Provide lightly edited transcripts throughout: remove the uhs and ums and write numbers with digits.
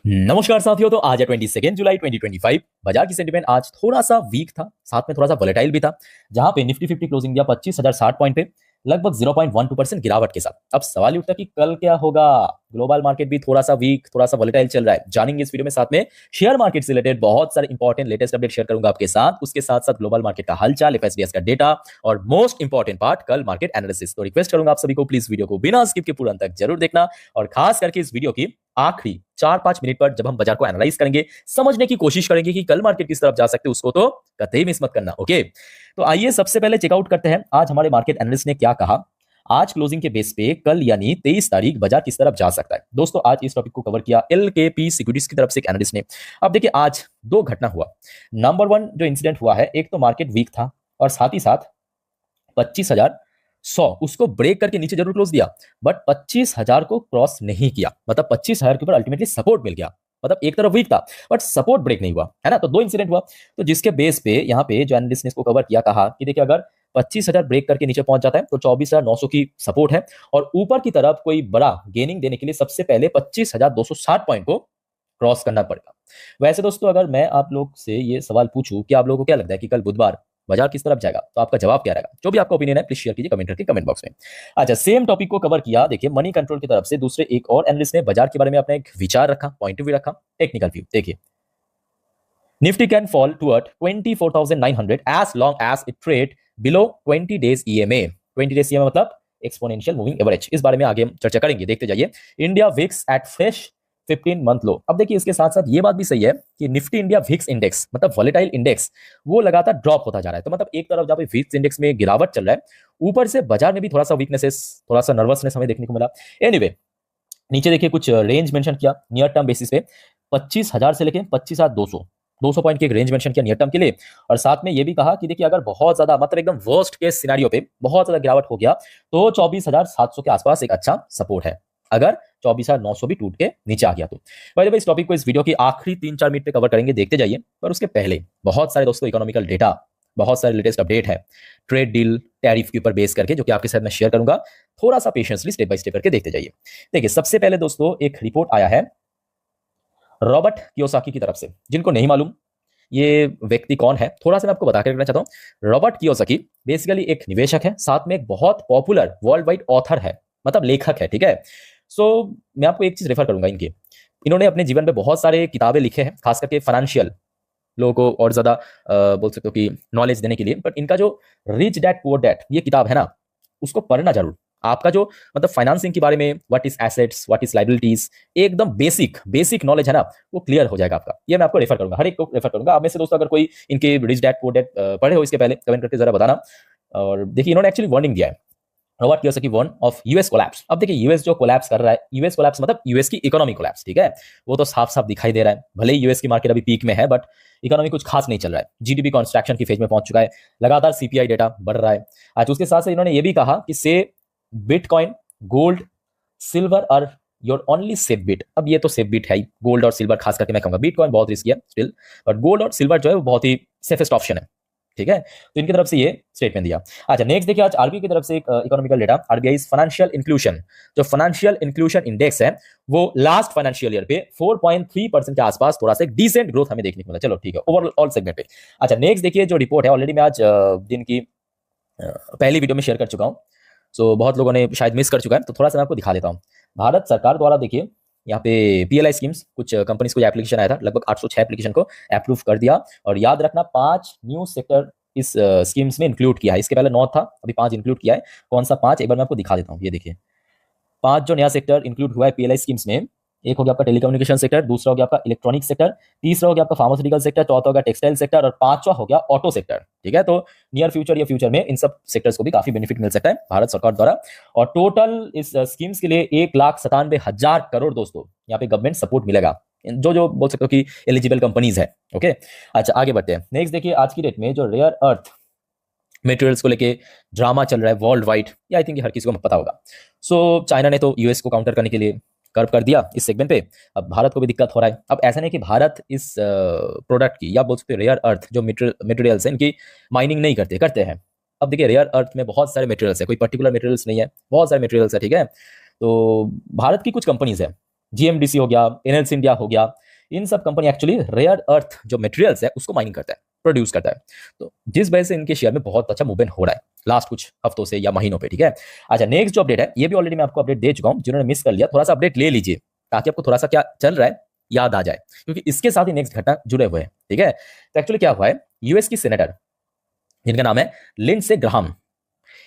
नमस्कार साथियों। तो आज है 22 जुलाई 2025। बाजार की सेंटीमेंट आज थोड़ा सा वीक था, साथ में थोड़ा सा वोलेटाइल भी था, जहां पे निफ्टी 50 क्लोजिंग दिया 25,060 पॉइंट पे, लगभग 0.12% गिरावट के साथ। अब सवाल ये उठता है कि कल क्या होगा। ग्लोबल मार्केट भी थोड़ा सा वीक, थोड़ा सा वोलेटाइल चल रहा है। जानेंगे इस वीडियो में, साथ में शेयर मार्केट से रिलेटेड बहुत सारे इंपॉर्टेंट लेटेस्ट अपडेट शेयर करूंगा आपके साथ। उसके साथ साथ ग्लोबल मार्केट का हलचाल, एफएसबीएस का डेटा और मोस्ट इंपॉर्टेंट पार्ट कल मार्केट एनालिसिस। तो रिक्वेस्ट करूंगा आप सभी को, प्लीज वीडियो को बिना स्किप के पूरा अंत तक जरूर देखना, और खास करके इस वीडियो की आखिरी 4-5 मिनट पर जब हम बाजार को एनालाइज करेंगे, समझने की कोशिश करेंगे कि कल मार्केट किस तरफ जा सकते हैं, उसको तो कतई मिस मत करना। ओके, तो आइए सबसे पहले चेकआउट करते हैं आज हमारे मार्केट एनालिस्ट ने क्या कहा। आज क्लोजिंग के बेस पे कल यानी 23 तारीख बाजार किस तरफ जा सकता है। दोस्तों आज इस टॉपिक को कवर किया एलकेपी सिक्योरिटीज की तरफ से एक एनालिस्ट ने। अब देखिए आज दो घटना हुआ। नंबर वन जो इंसिडेंट हुआ है, एक तो मार्केट वीक था और साथ ही साथ 25,100 उसको ब्रेक करके नीचे जरूर क्लोज दिया, बट 25,000 को क्रॉस नहीं किया। मतलब 25,000 के ऊपर अल्टीमेटली सपोर्ट मिल गया। मतलब एक तरफ वीक था बट सपोर्ट ब्रेक नहीं हुआ, है ना। तो दो इंसिडेंट हुआ। तो जिसके बेस पे यहाँ पे जो एनालिस्ट ने इसको कवर किया, कहा कि देखिए अगर 25,000 ब्रेक करके नीचे पहुंच जाता है तो 24,900 की सपोर्ट है, और ऊपर की तरफ कोई बड़ा गेनिंग देने के लिए सबसे पहले 25,260 पॉइंट को क्रॉस करना पड़ेगा। वैसे दोस्तों अगर मैं आप लोग से ये सवाल पूछूं कि आप लोगों को क्या लगता है कि कल बुधवार बाजार किस तरफ जाएगा, तो आपका जवाब क्या रहेगा। जो भी आपका ओपिनियन है प्लीज शेयर कीजिए कमेंट करके कमेंट बॉक्स में। अच्छा, सेम टॉपिक को कवर किया। देखिए मनी कंट्रोल की तरफ से दूसरे एक और एनालिस्ट ने बाजार के बारे में अपना एक विचार रखा, पॉइंट ऑफ व्यू रखा, टेक्निकल व्यू। देखिए, Nifty can fall toward 24,900 as long as it trade below 20 days EMA. 20 days EMA मतलब एक्सपोनेंशियल मूविंग एवरेज। इस बारे में आगे हम चर्चा करेंगे, देखते जाइए। India VIX at fresh 15 month low. अब देखिए इसके साथ साथ ये बात भी सही है कि निफ्टी इंडिया विक्स इंडेक्स मतलब वॉलेटाइल इंडेक्स वो लगातार ड्रॉप होता जा रहा है। तो मतलब एक तरफ जहां पे विक्स इंडेक्स में गिरावट चल रहा है, ऊपर से बाजार में भी थोड़ा सा वीकनेसेस, थोड़ा सा नर्वसनेस हमें देखने को मिला। एनीवे, नीचे देखिए कुछ रेंज मेंशन किया नियर टर्म बेसिस पे, 25,000 से लेके 25,200 200 पॉइंट की एक रेंज मेंशन किया नियर टर्म के लिए। और साथ में ये भी कहा कि देखिए अगर बहुत ज्यादा मतलब एकदम वर्स्ट केस सिनेरियो पे बहुत ज्यादा गिरावट हो गया तो 24,700 के आसपास एक अच्छा सपोर्ट है, अगर 24,900 भी टूट के नीचे आ गया तो। बाय द वे इस टॉपिक को इस वीडियो की आखिरी 3-4 मिनट पे कवर करेंगे, देखते जाइए। पर उसके पहले बहुत सारे दोस्तों इकोनॉमिकल डेटा, बहुत सारे लेटेस्ट अपडेट है ट्रेड डील टैरिफ के ऊपर बेस करके, जो कि आपके साथ मैं शेयर करूंगा। थोड़ा सा पेशेंसली स्टेप बाय स्टेप करके देखते जाइए। देखिए सबसे पहले दोस्तों एक रिपोर्ट आया है रॉबर्ट कियोसाकी की तरफ से। जिनको नहीं मालूम ये व्यक्ति कौन है, थोड़ा सा मैं आपको बता के रखना चाहता हूं। रॉबर्ट कियोसाकी बेसिकली एक निवेशक है, साथ में एक बहुत पॉपुलर वर्ल्ड वाइड ऑथर है, मतलब लेखक है, ठीक है। सो मैं आपको एक चीज रेफर करूंगा इनकी। इन्होंने अपने जीवन में बहुत सारे किताबें लिखे हैं, खास करके फाइनेंशियल लोगों को और ज्यादा बोल सकते हो कि नॉलेज देने के लिए। बट इनका जो रिच डैड पुअर डैड ये किताब है ना, उसको पढ़ना जरूर। आपका जो मतलब फाइनेंसिंग के बारे में, what is assets, what is liabilities, एकदम बेसिक बेसिक नॉलेज है ना, वो क्लियर हो जाएगा आपका। ये मैं आपको रेफर करूंगा, हर एक को रेफर करूंगा। आप में से दोस्तों अगर कोई इनके रिच डैड पुअर डैड पढ़े हो इसके पहले, कमेंट करके जरा बताना। और देखिए इन्होंने एक्चुअली वार्निंग दिया है, Robert Kiyosaki warn of US collapse. अब देखिए यूएस जो कोलैप्स कर रहा है, यूएस कोलैप्स मतलब यूएस की इकोनॉमी कोलैप्स, ठीक है। वो तो साफ साफ दिखाई दे रहा है। भले ही यूएस की मार्केट अभी पीक में है, बट इकोनॉमी कुछ खास नहीं चल रहा है। जीडीपी कॉन्स्ट्रक्शन की फेज में पहुंच चुका है, लगातार सीपीआई डेटा बढ़ रहा है। आज उसके साथ साथ इन्होंने ये भी कहा कि से बिटकॉइन, गोल्ड, सिल्वर और योर ओनली सेफ बिट। अब ये तो सेफ बिट है ही, गोल्ड और सिल्वर खास करके मैं कहूंगा। बिटकॉइन बहुत रिस्की है स्टिल, बट गोल्ड और सिल्वर जो है वो बहुत ही सेफेस्ट ऑप्शन है, ठीक है। तो इनकी तरफ से ये स्टेटमेंट दिया। अच्छा नेक्स्ट देखिए, आज आरबीआई की तरफ से एक economical data, RBI financial inclusion, जो फाइनेंशियल इंक्लूजन इंडेक्स है वो लास्ट फाइनेंशियल ईयर पे 4.3% के आसपास थोड़ा सा डिसेंट ग्रोथ हमें देखने को मिला। चलो ठीक है, ओवरऑल सेगमेंट पे। अच्छा नेक्स्ट देखिए जो रिपोर्ट है, ऑलरेडी मैं आज दिन की पहली वीडियो में शेयर कर चुका हूँ। सो बहुत लोगों ने शायद मिस कर चुका है, तो थोड़ा सा मैं आपको दिखा देता हूँ। भारत सरकार द्वारा देखिए यहाँ पे पीएलआई स्कीम्स, कुछ कंपनीज को एप्लीकेशन आया था, लगभग 806 एप्लीकेशन को अप्रूव कर दिया। और याद रखना 5 न्यू सेक्टर इस स्कीम्स में इंक्लूड किया है। इसके पहले 9 था, अभी 5 इंक्लूड किया है। कौन सा 5, एक बार मैं आपको दिखा देता हूँ। ये देखिए 5 जो नया सेक्टर इंक्लूड हुआ है पीएलआई स्कीम्स में, एक हो गया आपका टेलीकम्युनिकेशन सेक्टर, दूसरा हो गया आपका इलेक्ट्रॉनिक सेक्टर, तीसरा हो गया आपका फार्मास्यूटिकल सेक्टर, चौथा हो गया टेक्सटाइल सेक्टर, और पांचवा हो गया ऑटो सेक्टर, ठीक है। तो नियर फ्यूचर या फ्यूचर में इन सब सेक्टर्स को भी काफी बेनिफिट मिल सकता है भारत सरकार द्वारा। और टोटल इस स्कीम्स के लिए 1,97,000 करोड़ दोस्तों यहाँ पे गवर्नमेंट सपोर्ट मिलेगा, जो जो बोल सकते हो कि एलिजिबल कंपनीज है। ओके, अच्छा आगे बढ़ते हैं। नेक्स्ट देखिए, आज की डेट में जो रेयर अर्थ मटेरियल्स को लेके ड्रामा चल रहा है वर्ल्ड वाइड, या आई थिंक हर किसी को पता होगा। सो चाइना ने तो यूएस को काउंटर करने के लिए कर्व कर दिया इस सेगमेंट पे। अब भारत को भी दिक्कत हो रहा है। अब ऐसा नहीं कि भारत इस प्रोडक्ट की, या बोल सकते रेयर अर्थ जो मटेरियल्स है इनकी माइनिंग नहीं करते, करते हैं। अब देखिए रेयर अर्थ में बहुत सारे मटेरियल्स है, कोई पर्टिकुलर मटेरियल्स नहीं है, बहुत सारे मटेरियल्स है, ठीक है। तो भारत की कुछ कंपनीज है जीएमडीसी हो गया, एनएलसी इंडिया हो गया, इन सब कंपनी एक्चुअली रेयर अर्थ जो मटेरियल्स है उसको माइनिंग करता है, प्रोड्यूस करता है। तो जिस वजह से इनके शेयर में बहुत अच्छा मूवमेंट हो रहा है लास्ट कुछ हफ्तों से या महीनों पे, ठीक है। अच्छा, नेक्स्ट जो अपडेट है ये भी ऑलरेडी मैं आपको अपडेट दे चुका हूं, जिन्होंने मिस कर लिया थोड़ा सा अपडेट ले लीजिए ताकि आपको थोड़ा सा क्या चल रहा है याद आ जाए, क्योंकि इसके साथ ही नेक्स्ट घटना जुड़े हुए हैं, ठीक है। तो एक्चुअली क्या हुआ है, यूएस की सेनेटर जिनका नाम है लिंडसे ग्राहम,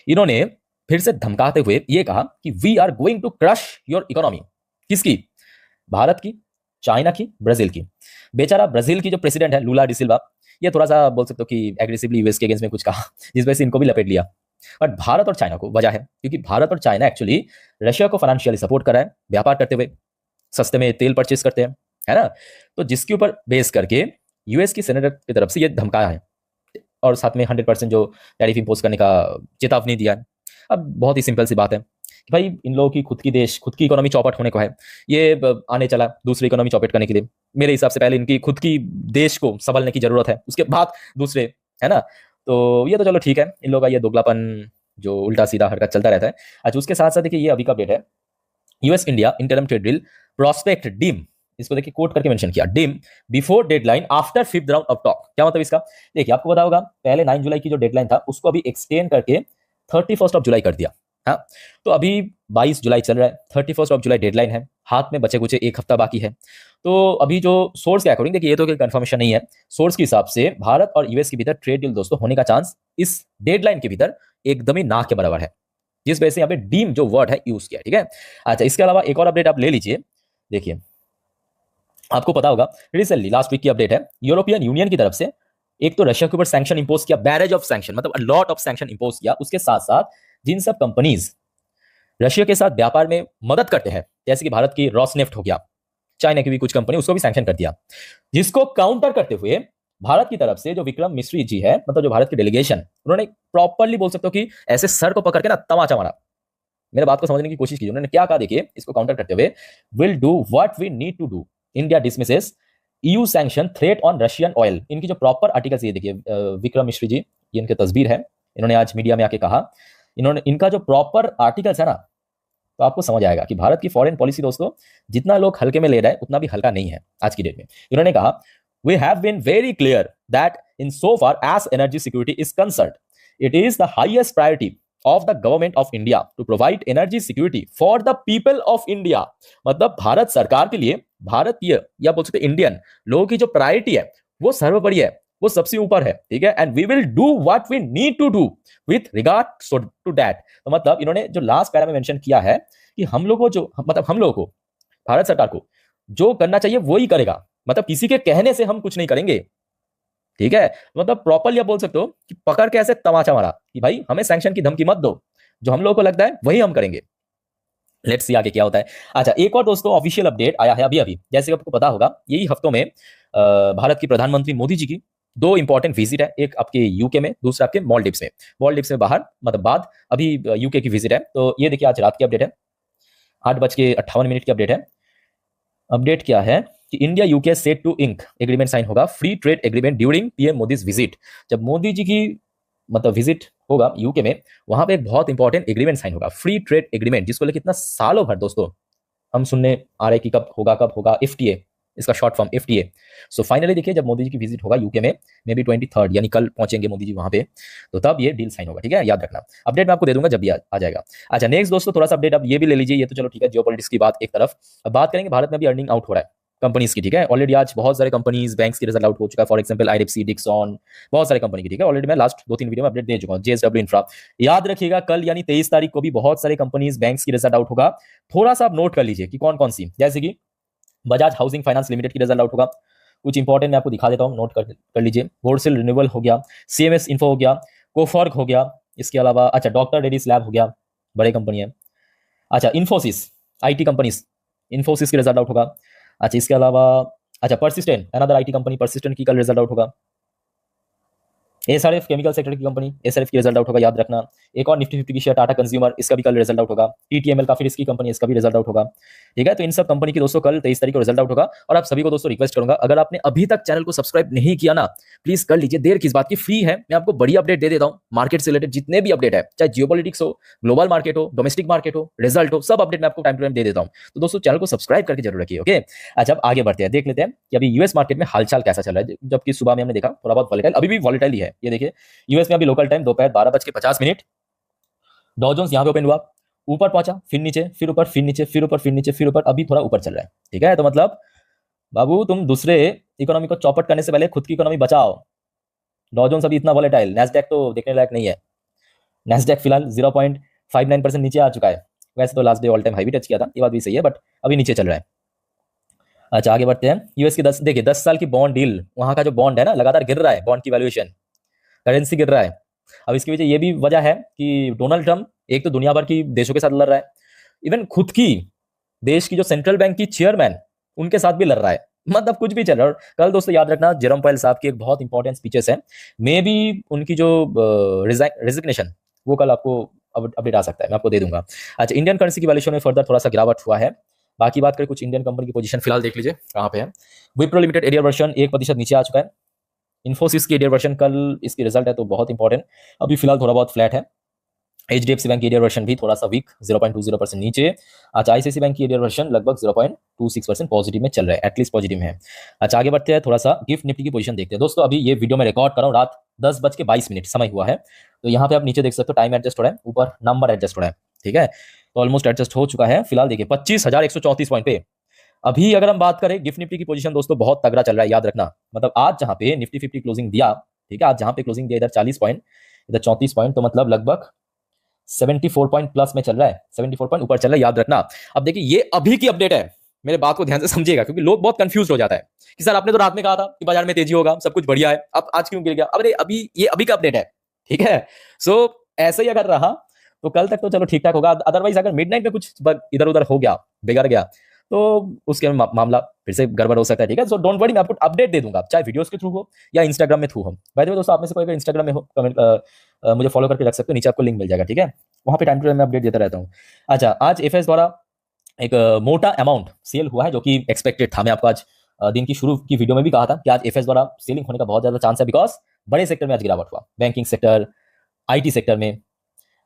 इन्होंने फिर से धमकाते हुए ये कहा कि we are going to crush your economy. किसकी? भारत की, चाइना की, ब्राजील की। बेचारा ब्राजील की जो प्रेसिडेंट है लूला डिसिल्वा, ये थोड़ा सा बोल सकते हो कि एग्रेसिवली यूएस के अगेंस्ट में कुछ कहा, जिस वजह से इनको भी लपेट लिया। बट भारत और चाइना को वजह है क्योंकि भारत और चाइना एक्चुअली रशिया को फाइनेंशियली सपोर्ट कर रहा है, व्यापार करते हुए सस्ते में तेल परचेस करते हैं, है ना। तो जिसके ऊपर बेस करके यूएस की सेनेटर की तरफ से ये धमकाया है और साथ में 100% जो टैरिफ इंपोज करने का चेतावनी दिया है। अब बहुत ही सिंपल सी बात है कि भाई इन लोगों की खुद की देश, खुद की इकोनॉमी चौपट होने को है, ये आने चला दूसरी इकोनॉमी चौपट करने के लिए। मेरे हिसाब से पहले इनकी खुद की देश को संभलने की जरूरत है, उसके बाद दूसरे, है ना। तो ये तो चलो ठीक है, इन लोगों का ये दोगलापन जो उल्टा सीधा हरकत चलता रहता है। अच्छा, उसके साथ साथ देखिए ये अभी का अपडेट है, US India interim trade deal prospect dim, इसको देखिए कोट करके मेंशन किया, dim before deadline after fifth round of talk. क्या मतलब इसका? देखिए आपको पता होगा पहले 9 जुलाई की जो डेडलाइन था उसको अभी एक्सटेंड करके 31 जुलाई कर दिया। हाँ, तो अभी 22 जुलाई चल रहा है, 31 जुलाई डेडलाइन है, हाथ में बचे कुछ एक हफ्ता बाकी है। तो अभी जो सोर्स के अकॉर्डिंग, देखिए ये तो कोई कंफर्मेशन नहीं है, सोर्स के हिसाब से भारत और यूएस के भीतर ट्रेड डील दोस्तों होने का चांस इस डेडलाइन के भीतर एकदम ही ना के बराबर है, जिस वजह से यहाँ पे डीम जो वर्ड है यूज किया, ठीक है। अच्छा, इसके अलावा एक और अपडेट आप ले लीजिए। देखिए आपको पता होगा रिसेंटली लास्ट वीक की अपडेट है, यूरोपियन यूनियन की तरफ से एक तो रशिया के ऊपर सैंक्शन इंपोज किया, बैरेज ऑफ सैंक्शन, मतलब a lot of sanction impose किया। उसके साथ साथ जिन सब कंपनीज रशिया के साथ व्यापार में मदद करते हैं, जैसे कि भारत की रॉसनेफ्ट हो गया, चाइना की भी कुछ कंपनी, उसको भी सैंक्शन कर दिया। जिसको काउंटर करते हुए भारत की तरफ से जो विक्रम मिश्री जी है, मतलब जो भारत की डेलीगेशन, उन्होंने प्रॉपरली बोल सकते हो कि ऐसे सर को पकड़ के ना तमाचा मारा। मेरे बात को समझने की कोशिश कीजिए, उन्होंने क्या कहा, देखिए इसको काउंटर करते हुए, will do what we need to do, India dismisses EU sanction threat on Russian oil. इनकी जो प्रॉपर आर्टिकल्स ये देखिए, विक्रम मिश्री जी, ये इनकी तस्वीर है, इन्होंने आज मीडिया में आके कहा, इन्होंने इनका जो प्रॉपर आर्टिकल्स है ना, तो आपको समझ आएगा कि भारत की फॉरेन पॉलिसी दोस्तों जितना लोग हल्के में ले रहे हैं उतना भी हल्का नहीं है आज की डेट में। इन्होंने कहा, we have been very clear that in so far as energy security is concerned, it is the highest priority of the government of India to provide energy security for the people of India. मतलब भारत सरकार के लिए, भारतीय या बोल सकते Indian लोगों की जो प्रायोरिटी है वो सर्वोपरि है, वो सबसे ऊपर है, ठीक है। And we will do what we need to do with regard to that. तो मतलब इन्होंने जो लास्ट पैरा में मेंशन किया है कि हम लोगों को जो, मतलब हम लोगों को, भारत सरकार को जो करना चाहिए वो ही करेगा, मतलब किसी के कहने से हम कुछ नहीं करेंगे, ठीक है। मतलब प्रॉपरली आप बोल सकते हो कि पकड़ के ऐसे तमाचा मारा कि भाई हमें सैंक्शन की धमकी मत दो, जो हम लोगों को लगता है वही हम करेंगे। लेट्स सी आगे क्या होता है। अच्छा, एक और दोस्तों ऑफिशियल अपडेट आया है अभी अभी, जैसे आपको पता होगा यही हफ्तों में भारत की प्रधानमंत्री मोदी जी की 2 इंपॉर्टेंट विजिट है, एक आपके यूके में, दूसरा आपके मॉलडीव्स में। मॉलडीव्स में बाहर मतलब बाद, अभी यूके की विजिट है। तो ये देखिए आज रात की अपडेट है, 8:58 की अपडेट है। अपडेट क्या है कि India UK set to ink agreement sign होगा, free trade agreement during PM Modi's visit. जब मोदी जी की मतलब विजिट होगा यूके में, वहां पे एक बहुत इंपॉर्टेंट एग्रीमेंट साइन होगा, फ्री ट्रेड एग्रीमेंट, जिसको लेकर इतना सालों भर दोस्तों हम सुनने आ रहे कि कब होगा, एफटीए, इसका short form FTA. So finally देखिए जब मोदी जी की विजिट होगा यूके में, मे बी 23 यानी कल पहुंचेंगे मोदी जी वहां पे, तो तब ये डील साइन होगा, ठीक है, याद रखना। अपडेट मैं आपको दे दूंगा जब भी आ जाएगा। अच्छा, नेक्स्ट दोस्तों थोड़ा सा अपडेट अब ये भी ले लीजिए, ये तो चलो ठीक है, जियोपॉलिटिक्स की बात एक तरफ, अब बात करेंगे भारत में भी अर्निंग आउट हो रहा है कंपनीज की, ठीक है। ऑलरेडी आज बहुत सारे कंपनीज, बैंक्स की रिजल्ट आउट हो चुका है, फॉर एग्जांपल आईडीएफसी, डिक्सॉन, बहुत सारे कंपनी की, ठीक है। ऑलरेडी मैं लास्ट 2-3 वीडियो में अपडेट दे चुका हूं, जेएसडब्ल्यू इंफ्रा। याद रखिएगा कल यानी 23 तारीख को भी बहुत सारे कंपनीज, बैंक्स की रिजल्ट आउट होगा। थोड़ा सा आप नोट कर लीजिए कि कौन कौन सी, जैसे कि बजाज हाउसिंग फाइनेंस लिमिटेड की रिजल्ट आउट होगा, कुछ इंपॉर्टेंट मैं आपको दिखा देता हूँ, नोट कर लीजिए। बोर्डसेल रिन्यूएबल हो गया, सीएमएस इन्फो हो गया, कोफॉर्क हो गया, इसके अलावा अच्छा डॉक्टर रेड्डीज लैब हो गया, बड़े कंपनी है। अच्छा, इन्फोसिस, आईटी कंपनीज, इन्फोसिस की रिजल्ट आउट होगा। अच्छा, इसके अलावा अच्छा persistent, another IT company, persistent की कल रिजल्ट आउट होगा। एसआरएफ केमिकल सेक्टर की कंपनी, एसआरएफ की रिजल्ट आउट होगा, याद रखना। एक और निफ्टी 50 की शेयर टाटा कंज्यूमर, इसका भी कल रिजल्ट आउट होगा। टीटीएमएल काफी रिस्की कंपनी है, इसका भी रिजल्ट आउट होगा। ठीक है, तो इन सब कंपनी की दोस्तों कल 23 तारीख को रिजल्ट आउट होगा। और आप सभी को दोस्तों रिक्वेस्ट करूंगा, अगर आपने अभी तक चैनल को सब्सक्राइब नहीं किया ना, प्लीज कर लीजिए, देर किस बात की, फ्री है। मैं आपको बड़ी अपडेट दे देता हूँ मार्केट से रिलेटेड, जितने भी अपडेट है, चाहे जियोपॉलिटिक्स हो, ग्लोबल मार्केट हो, डोमेस्टिक मार्केट हो, रिजल्ट हो, सब अपडेट मैं आपको टाइम टू टाइम दे देता हूँ। तो दोस्तों चैनल को सब्सक्राइब करके जरूर रखिए। ओके, अच्छा अब आगे बढ़ते हैं, देख लेते हैं कि अभी यूएस मार्केट में हालचाल कैसा चल रहा है। जबकि सुबह में हमने देखा थोड़ा बहुत वॉलेटाइल, अभी भी वॉलेटाइल ही है। ये देखिए यूएस में अभी लोकल टाइम दोपहर 12:50 डॉ जोन्स यहाँ पे ओपन हुआ, ऊपर पहुंचा, फिर नीचे, फिर ऊपर, फिर नीचे, फिर ऊपर, फिर नीचे, फिर ऊपर, अभी थोड़ा ऊपर चल रहा है। ठीक है, तो मतलब बाबू तुम दूसरे इकोनॉमी को चौपट करने से पहले खुद की इकोनॉमी बचाओ। डॉ जोन्स अभी इतना वॉलेटाइल, नैस्डैक तो देखने लायक नहीं है। नैस्डैक फिलहाल 0.59% नीचे आ चुका है। वैसे तो last day all time high भी टच किया था, ये बात भी सही है, बट अभी नीचे चल रहा है। अच्छा आगे बढ़ते हैं। यूएस की 10 देखिए 10 साल की बॉन्ड डील, वहां का जो बॉन्ड है ना, लगातार गिर रहा है, बॉन्ड की वैल्यूएशन, करेंसी गिर रहा है। अब इसकी वजह ये भी वजह है कि डोनाल्ड ट्रंप एक तो दुनिया भर की देशों के साथ लड़ रहा है, इवन खुद की देश की जो सेंट्रल बैंक की चेयरमैन, उनके साथ भी लड़ रहा है। मतलब कुछ भी चल रहा है। और कल दोस्तों याद रखना, जेरोम पावेल साहब की एक बहुत इंपॉर्टेंट स्पीचेस है, मे बी उनकी जो रेजिग्नेशन, वो कल आपको अपडेट आ सकता है, मैं आपको दे दूंगा। अच्छा, इंडियन करेंसी की वैल्यूएशन में फर्दर थोड़ा सा गिरावट हुआ है। बाकी बात करें कुछ इंडियन कंपनी की पोजीशन, फिलहाल देख लीजिए कहाँ पे है। विप्रो लिमिटेड एरियर वर्शन 1% नीचे आ चुका है। इन्फोसिस की एरियर वर्शन, कल इसकी रिजल्ट है तो बहुत इंपॉर्टेंट, अभी फिलहाल थोड़ा बहुत फ्लैट है। एचडीएफसी बैंक की एरियर वर्शन भी थोड़ा सा वीक, 0.20% नीचे। अच्छा, आईसीआईसी बैंक की एरियर वर्शन लगभग 0.26% पॉजिटिव में चल रहा है, एटलीस्ट पॉजिटिव में है। अच्छा आगे बढ़ते हैं, थोड़ा सा गिफ्ट निफ्टी की पोजीशन देखते हैं। दोस्तों अभी ये वीडियो मैं रिकॉर्ड कर रहा हूँ, रात 10:22 समय हुआ है। तो यहाँ पे आप नीचे देख सकते हो, टाइम एडजस्ट हो रहा है, ऊपर नंबर एडजस्ट हो रहा है। ठीक है, तो ऑलमोस्ट एडजस्ट हो चुका है। फिलहाल देखिए 25,134 पॉइंट पे अभी अगर हम बात करें गिफ्ट निफ्टी की पोजीशन, दोस्तों बहुत तगड़ा चल रहा है, याद रखना। मतलब आज जहां पे निफ्टी 50 क्लोजिंग दिया, ठीक है, आज जहां पे क्लोजिंग दिया, इधर 40 पॉइंट, इधर 34 पॉइंट, तो मतलब लगभग 74 पॉइंट प्लस में चल रहा है, 74 पॉइंट ऊपर चल रहा है, याद रखना। अब देखिए ये अभी की अपडेट है, मेरे बात को ध्यान से समझिएगा, क्योंकि लोग बहुत कंफ्यूज हो जाता है कि सर आपने तो रात में कहा था कि बाजार में तेजी होगा, सब कुछ बढ़िया है, अब आज क्यों गिर गया। अरे अभी ये अभी का अपडेट है, ठीक है। सो ऐसे ही अगर रहा तो कल तक तो चलो ठीक ठाक होगा, अदरवाइज अगर मिडनाइट में कुछ इधर उधर हो गया, बिगड़ गया, तो उसके मामला फिर से गड़बड़ हो सकता है। ठीक है, सो डोंट वरी, मैं आपको अपडेट दे दूंगा, चाहे वीडियोस के थ्रू हो या इंस्टाग्राम में थ्रू हो। बाय द वे दोस्तों, आप में से कोई अगर इंस्टाग्राम में हो, कमेंट मुझे फॉलो करके रख सकते हो, नीचे आपको लिंक मिल जाएगा। ठीक है, वहां पे टाइम टू टाइम मैं अपडेट देता रहता हूँ। अच्छा, आज एफएस द्वारा एक मोटा अमाउंट सेल हुआ है, जो कि एक्सपेक्टेड था। मैं आपको आज दिन की शुरू की वीडियो में भी कहा था कि आज एफएस द्वारा सेलिंग होने का बहुत ज्यादा चांस है, बिकॉज बड़े सेक्टर में आज गिरावट हुआ, बैंकिंग सेक्टर, आईटी सेक्टर में।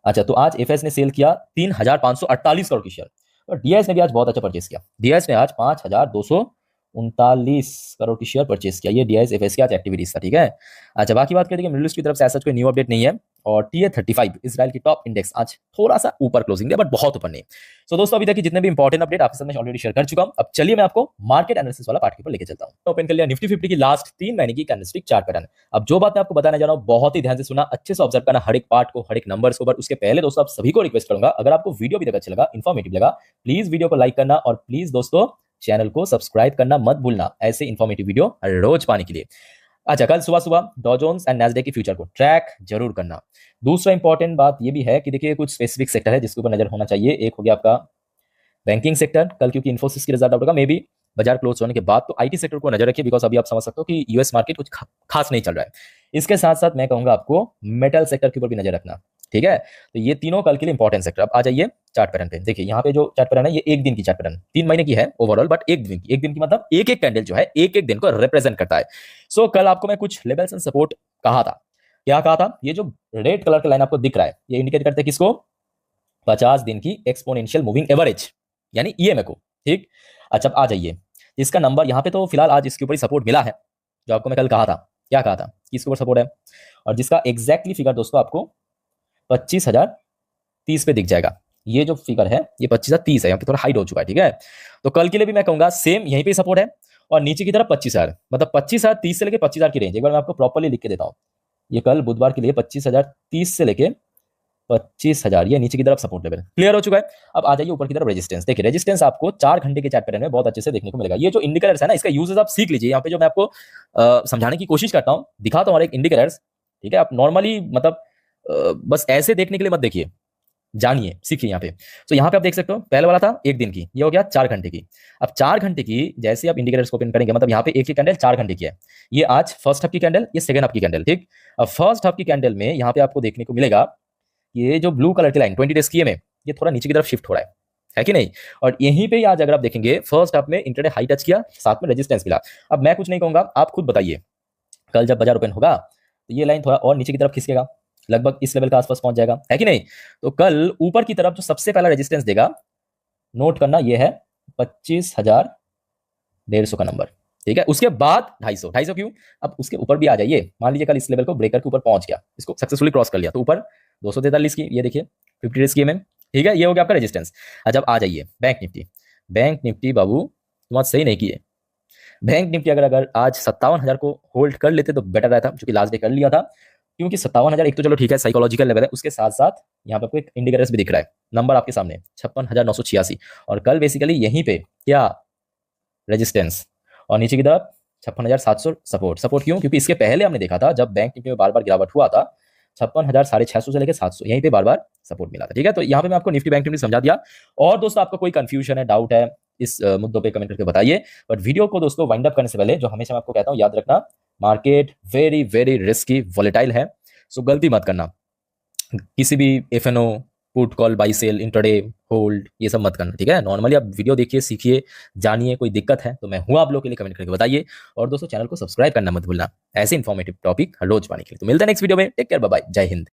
अच्छा, तो आज एफएस ने सेल किया 3,548 करोड़ की शेयर, और डीआईएस ने भी आज बहुत अच्छा परचेस किया। डीआईएस ने आज 5,239 करोड़ की शेयर परचेस किया। ये डीआईएस एफएस की आज एक्टिविटीज था। ठीक है, अच्छा बाकी बात करते हैं, मिडिल ईस्ट की तरफ से ऐसा कोई न्यू अपडेट नहीं है। और TA35 इजराइल की टॉप इंडेक्स आज थोड़ा सा ऊपर क्लोजिंग दिया, बट बहुत ऊपर नहीं। सो दोस्तों अभी तक की जितने भी इंपॉर्टेंट अपडेट आपके साथ मैं ऑलरेडी शेयर कर चुका हूं। अब चलिए मैं आपको मार्केट एनालिसिस वाला पार्ट के ऊपर लेके चलता हूं। ओपन कर लिया निफ्टी 50 की लास्ट 3 महीने की कैंडलस्टिक चार्ट पैटर्न। अब जो बात मैं आपको बताने जा रहा हूं, बहुत ही ध्यान से सुना, अच्छे से ऑब्जर्व करना हर एक पार्ट को, हर एक नंबर्स को। बट उसके पहले दोस्तों आप सभी को रिक्वेस्ट करूंगा, अगर आपको वीडियो अभी तक अच्छा लगा, इन्फॉर्मेटिव लगा, प्लीज वीडियो को लाइक करना, और प्लीज दोस्तों चैनल को सब्सक्राइब करना मत भूलना, ऐसे इन्फॉर्मेटिव वीडियो रोज पाने के लिए। अच्छा, कल सुबह सुबह डॉ जोन्स एंड नैस्डैक की फ्यूचर को ट्रैक जरूर करना। दूसरा इंपॉर्टेंट बात ये भी है कि देखिए कुछ स्पेसिफिक सेक्टर है जिसके ऊपर नजर होना चाहिए। एक हो गया आपका बैंकिंग सेक्टर, कल क्योंकि इन्फोसिस की रिजल्ट आउट होगा, मे बी बाजार क्लोज होने के बाद, तो आईटी सेक्टर को नजर रखिए, बिकॉज अभी आप समझ सकते हो कि यूएस मार्केट कुछ खास नहीं चल रहा है। इसके साथ साथ मैं कहूंगा आपको मेटल सेक्टर के ऊपर भी नजर रखना। ठीक है, तो ये तीनों कल के लिए इंपॉर्टेंट सेक्टर। अब आ जाइए चार्ट पैटर्न पे, देखिए यहाँ पे जो चार्ट पैटर्न है, ये एक दिन की चार्ट पैटर्न, 3 महीने की है ओवरऑल, बट एक दिन की मतलब एक एक कैंडल जो है एक एक दिन को रिप्रेजेंट करता है। सो कल आपको मैं कुछ लेवल्स एंड सपोर्ट कहा था। क्या कहा था? ये जो रेड कलर का लाइन आपको दिख रहा है, ये इंडिकेट करते हैं किसको? 50 दिन की एक्सपोनेंशियल मूविंग एवरेज, यानी ईएमए को। ठीक, अच्छा अब आ जाइए, इसका नंबर यहाँ पे तो फिलहाल आज इसके ऊपर ही सपोर्ट मिला है, जो आपको मैं कल कहा था। क्या कहा था कि इसके ऊपर सपोर्ट है, और जिसका एग्जैक्टली फिगर दोस्तों आपको 25,030 पे दिख जाएगा। ये जो फिगर है ये 25,030 है, यहाँ पे थोड़ा हाइट हो चुका है। ठीक है, तो कल के लिए भी मैं कहूंगा सेम यहीं पे सपोर्ट है, और नीचे की तरफ 25,000, मतलब 25,030 से लेके 25,000 की रेंज। एक बार मैं आपको प्रॉपर्ली लिख के देता हूँ, ये कल बुधवार के लिए 25,030 से लेके 25,000, ये नीचे की तरफ सपोर्ट लेवल क्लियर हो चुका है। अब आ जाइए ऊपर की तरफ रेजिस्टेंस। देखिए रेजिस्टेंस आपको 4 घंटे के चार्ट पैटर्न में बहुत अच्छे से देखने को मिलेगा। ये जो इंडिकेटर्स है ना, इसका यूजेस आप सीख लीजिए। यहाँ पे जो मैं आपको समझाने की कोशिश करता हूँ, दिखाता हूँ एक इंडिकेटर्स। ठीक है, आप नॉर्मली मतलब बस ऐसे देखने के लिए मत देखिए, जानिए, सीखिए यहाँ पे। तो यहाँ पे आप देख सकते हो, पहले वाला था 1 दिन की, ये हो गया 4 घंटे की। अब 4 घंटे की जैसे आप इंडिकेटर्स को ओपन करेंगे, मतलब यहाँ पे एक ही कैंडल 4 घंटे की है। ये आज फर्स्ट हाफ की कैंडल, ये सेकंड हाफ की कैंडल, ठीक। अब फर्स्ट हाफ की कैंडल में यहाँ पे आपको देखने को मिलेगा ये जो ब्लू कलर की लाइन 20 डेज की है में, ये थोड़ा नीचे की तरफ शिफ्ट हो रहा है कि नहीं। और यहीं पे आज अगर आप देखेंगे फर्स्ट हाफ में इंट्राडे हाई टच किया, साथ में रेजिस्टेंस मिला। अब मैं कुछ नहीं कहूंगा, आप खुद बताइए, कल जब बाजार ओपन होगा तो ये लाइन थोड़ा और नीचे की तरफ खिसकेगा, लगभग इस लेवल के आसपास पहुंच जाएगा, है कि नहीं। तो कल ऊपर की तरफ जो सबसे पहला रेजिस्टेंस देगा, नोट करना, ये है 25,150 का नंबर, ठीक है। उसके बाद 250, 250 क्यों, अब उसके ऊपर भी आ जाइए। मान लीजिए कल इस लेवल को ब्रेक करके ऊपर पहुंच गया, इसको सक्सेसफुली क्रॉस कर लिया, तो ऊपर 243 की, ये देखिए 50 डेज की में, ठीक है। ये हो गया आपका रेजिस्टेंस। जब आ जाइए बैंक निफ्टी, बैंक निफ्टी बाबू तुम सही नहीं किए। बैंक निफ्टी अगर अगर आज 57,000 को होल्ड कर लेते तो बेटर रहता, क्योंकि लास्ट डे कर लिया था। क्योंकि 57,000 एक तो चलो ठीक है साइकोलॉजिकल लेवल है, उसके साथ साथ यहाँ पे आपको एक इंडिकेटर्स भी दिख रहा है, नंबर आपके सामने 56,986, और कल बेसिकली यहीं पे क्या रेजिस्टेंस, और नीचे की तरफ 56,700 सपोर्ट। सपोर्ट क्यों, क्योंकि इसके पहले हमने देखा था जब बैंक निफ्टी में बार बार गिरावट हुआ था, 56,650 से लेकर 700, यहीं पे बार बार सपोर्ट मिला था, ठीक है। तो यहाँ पे मैं आपको निफ्टी बैंक निफ्टी समझा दिया। और दोस्तों आपका कोई कंफ्यूजन है, डाउट है इस मुद्दों पे, कमेंट करके बताइए। बट वीडियो को दोस्तों वाइंड अप करने से पहले जो हमेशा मैं आपको कहता हूँ, याद रखना, market very very risky volatile है, सो गलती मत करना। किसी भी FNO, put call, buy sell, intraday, hold, ये सब मत करना, ठीक है। नॉर्मली आप वीडियो देखिए, सीखिए, जानिए। कोई दिक्कत है तो मैं हूं आप लोग के लिए, कमेंट करके बताइए। और दोस्तों चैनल को सब्सक्राइब करना मत भूलना, ऐसे इन्फॉर्मेटिव टॉपिक हर रोज पाने के लिए। तो मिलते हैं नेक्स्ट वीडियो में, टेक केयर, बाय बाय, जय हिंद।